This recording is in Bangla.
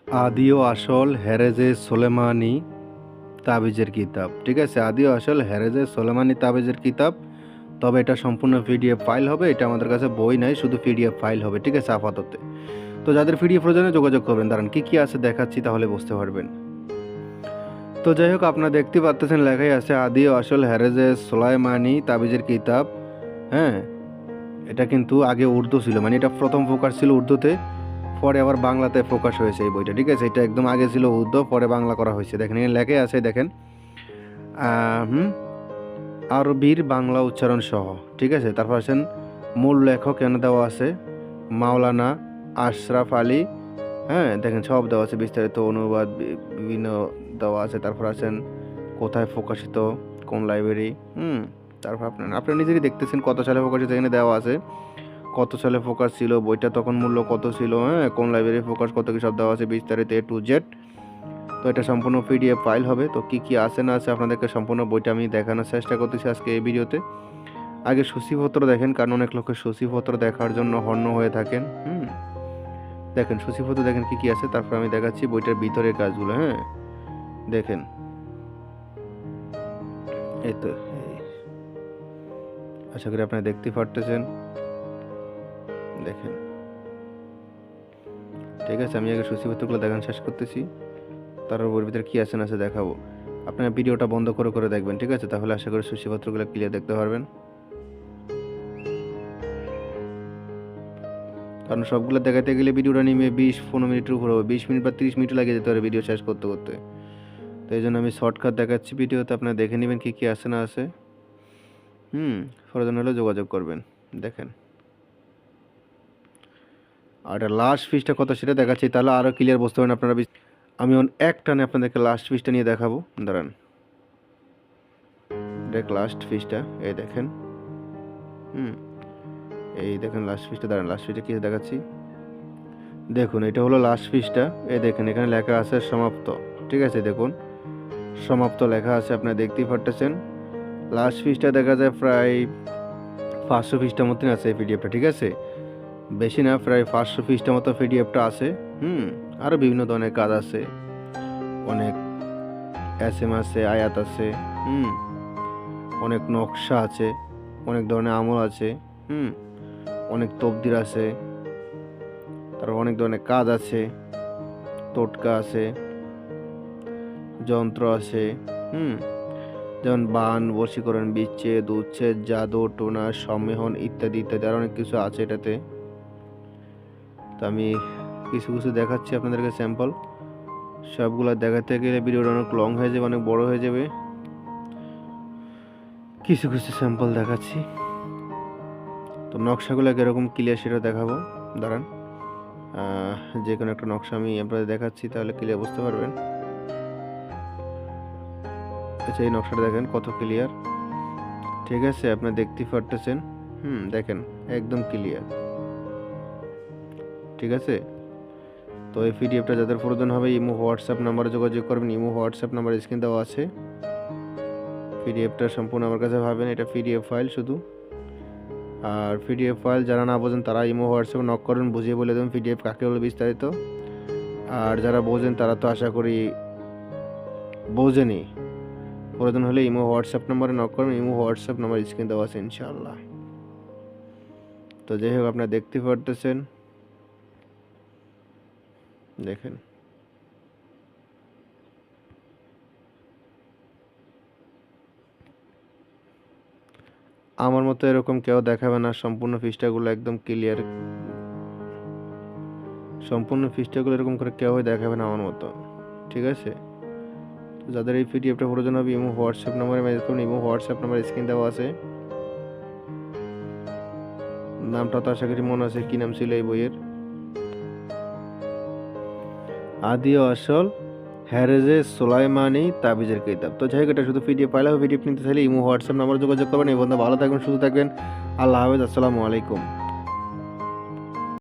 আদি ও আসল হেরেজে সোলেমানি তাবিজের কিতাব। ঠিক আছে, আদি ও আসল হেরেজে সোলেমানি তাবিজের কিতাব। তবে এটা সম্পূর্ণ পিডিএফ ফাইল হবে। এটা আমাদের কাছে বই নাই, শুধু পিডিএফ ফাইল হবে। ঠিক আছে, আপাতত। তো যাদের পিডিএফ প্রয়োজনে যোগাযোগ করবেন। দাঁড়ান, কি কি আছে দেখাচ্ছি, তাহলে বুঝতে পারবেন। তো যাই হোক, আপনারা দেখতে পাচ্ছেন লেখাই আছে আদি ও আসল হেরেজে সোলাইমানি তাবিজের কিতাব। হ্যাঁ, এটা কিন্তু আগে উর্দু ছিল, মানে এটা প্রথম প্রকাশ ছিল উর্দুতে, পরে আবার বাংলাতে প্রকাশ হয়েছে এই বইটা। ঠিক আছে, এটা একদম আগে ছিল উর্দু, পরে বাংলা করা হয়েছে। দেখেন এখানে লেখাই আছে, দেখেন আরবির বাংলা উচ্চারণ সহ। ঠিক আছে, তারপর আছেন মূল লেখক এখানে দেওয়া আছে মাওলানা আশরাফ আলী। হ্যাঁ, দেখেন সব দেওয়া আছে, বিস্তারিত অনুবাদ বিভিন্ন দেওয়া আছে। তারপর আছেন কোথায় প্রকাশিত, কোন লাইব্রেরি। তারপর আপনারা নিজেরই দেখতেছেন কত সালে প্রকাশিত, এখানে দেওয়া আছে কত সালে প্রকাশ ছিল, বইটা তখন মূল্য কত ছিল, হ্যাঁ, কোন লাইব্রেরি প্রকাশ, কত কি সব দেওয়া আছে, বিস্তারিত A to Z। তো এটা সম্পূর্ণ পিডিএফ ফাইল হবে। তো কি কি আছে না আছে আপনাদেরকে সম্পূর্ণ বইটা আমি দেখানোর চেষ্টা করতেছি আজকে এই ভিডিওতে। আগে সূচিপত্র দেখেন, কারণ অনেক লোকের সূচিপত্র দেখার জন্য হন্য হয়ে থাকেন। দেখেন সূচিপত্র দেখেন কি কি আছে, তারপর আমি দেখাচ্ছি বইটার ভিতরের কাজগুলো। হ্যাঁ, দেখেন এই তো, আশা করি আপনারা দেখতে পারতেছেন। দেখেন, ঠিক আছে, আমি আগে সূচিপত্রগুলো দেখানো শেষ করতেছি, তারপর বইয়ের ভিতরে কী আছে না আছে দেখাবো। আপনারা ভিডিওটা বন্ধ করে করে দেখবেন। ঠিক আছে, তাহলে আশা করি সূচিপত্রগুলো ক্লিয়ার দেখতে পারবেন। কারণ সবগুলো দেখাতে গেলে ভিডিওটা নিমে 20-15 মিনিটের উপর হবে, 20 মিনিট বা 30 মিনিট লাগে যেতে পারে ভিডিও শেষ করতে করতে। তো এই জন্য আমি শর্টকাট দেখাচ্ছি ভিডিওতে, আপনারা দেখে নেবেন কী কী আছে না আছে। প্রয়োজন হলে যোগাযোগ করবেন। দেখেন, আর এটা লাস্ট ফিসটা কত সেটা দেখাচ্ছি, তাহলে আরও ক্লিয়ার বুঝতে পারেন আপনারা। আমি এক টানে আপনাদেরকে লাস্ট ফিসটা নিয়ে দেখাবো। দাঁড়ান, দেখ লাস্ট ফিসটা, এই দেখেন। এই দেখেন লাস্ট ফিসটা। দাঁড়ান, লাস্ট ফিসটা কী দেখাচ্ছি, দেখুন এটা হলো লাস্ট ফিসটা। এই দেখেন এখানে লেখা আছে সমাপ্ত। ঠিক আছে, দেখুন সমাপ্ত লেখা আছে, আপনারা দেখতেই পারতেছেন। লাস্ট ফিসটা দেখা যায় প্রায় 500 পৃষ্ঠার মতন আছে এই পিডিএফটা। ঠিক আছে, বেশি না, প্রায় 500 পৃষ্ঠার মতো পিডিএফটা আছে। আরও বিভিন্ন ধরনের কাজ আছে, অনেক এসএম আছে, আয়াত আছে, অনেক নকশা আছে, অনেক ধরনের আমল আছে, অনেক তবদির আছে, তারপর অনেক ধরনের কাজ আছে, টোটকা আছে, যন্ত্র আছে, যেমন বান, বশীকরণ, বিচ্ছেদ, উচ্ছেদ, জাদু, টোনা, সম্মেলন ইত্যাদি ইত্যাদি আর অনেক কিছু আছে এটাতে। তো আমি কিছু কিছু দেখাচ্ছি আপনাদেরকে স্যাম্পল। সবগুলো দেখাতে গেলে ভিডিওটা অনেক লং হয়ে যাবে, অনেক বড় হয়ে যাবে। কিছু কিছু স্যাম্পল দেখাচ্ছি। তো নকশাগুলো কীরকম ক্লিয়ার সেটা দেখাবো। দাঁড়ান, যে কোনো একটা নকশা আমি আপনাদের দেখাচ্ছি, তাহলে ক্লিয়ার বুঝতে পারবেন। আচ্ছা, এই নকশাটা দেখেন কত ক্লিয়ার। ঠিক আছে, আপনি দেখতে পারতেছেন। দেখেন একদম ক্লিয়ার। ঠিক আছে, তো এই পিডিএফটা যাদের প্রয়োজন হবে ইমো হোয়াটসঅ্যাপ নাম্বারে যোগাযোগ করবেন। ইমো হোয়াটসঅ্যাপ নাম্বার স্ক্রিন দেওয়া আছে। পিডিএফটা সম্পূর্ণ আমার কাছে পাবেন, এটা পিডিএফ ফাইল শুধু। আর পিডিএফ ফাইল যারা না বোঝেন তারা ইমো হোয়াটসঅ্যাপে নক করুন, বুঝিয়ে বলে দেবেন পিডিএফ কাকে বলে বিস্তারিত। আর যারা বোঝেন তারা তো আশা করি বোঝেনি, প্রয়োজন হলে ইমো হোয়াটসঅ্যাপ নাম্বারে নক করবেন। ইমো হোয়াটসঅ্যাপ নাম্বার স্ক্রিন দেওয়া আছে ইনশাআল্লাহ। তো যাই হোক, আপনারা দেখতে পারতেছেন। দেখেন, আমার মতো এরকম কেউ দেখাবে না। সম্পূর্ণ পৃষ্ঠাগুলো একদম ক্লিয়ার, সম্পূর্ণ পৃষ্ঠাগুলো এরকম করে কেউই দেখাবে না আমার মতো। ঠিক আছে, তো যাদের এই পিডিএফটা প্রয়োজন হবে ইমো হোয়াটসঅ্যাপ নাম্বারে মেসেজ করুন। ইমো হোয়াটসঅ্যাপ নাম্বার স্ক্রিন দেওয়া আছে। নামটা তো আশা করি মনে আছে, কি নাম ছিল এই বইয়ের? আদি ও আসল হেরেজে সোলাইমানি তাবিজের কিতাব। তো যাই হোক, এটা শুধু পিডিএফ ফাইল হবে। পিডিএফ নিতে চাইলে ইমো হোয়াটসঅ্যাপ নাম্বার যোগাযোগ করবেন। এই বন্ধু ভালো থাকবেন, সুস্থ থাকবেন। আল্লাহ হাফেজ, আসসালামু আলাইকুম।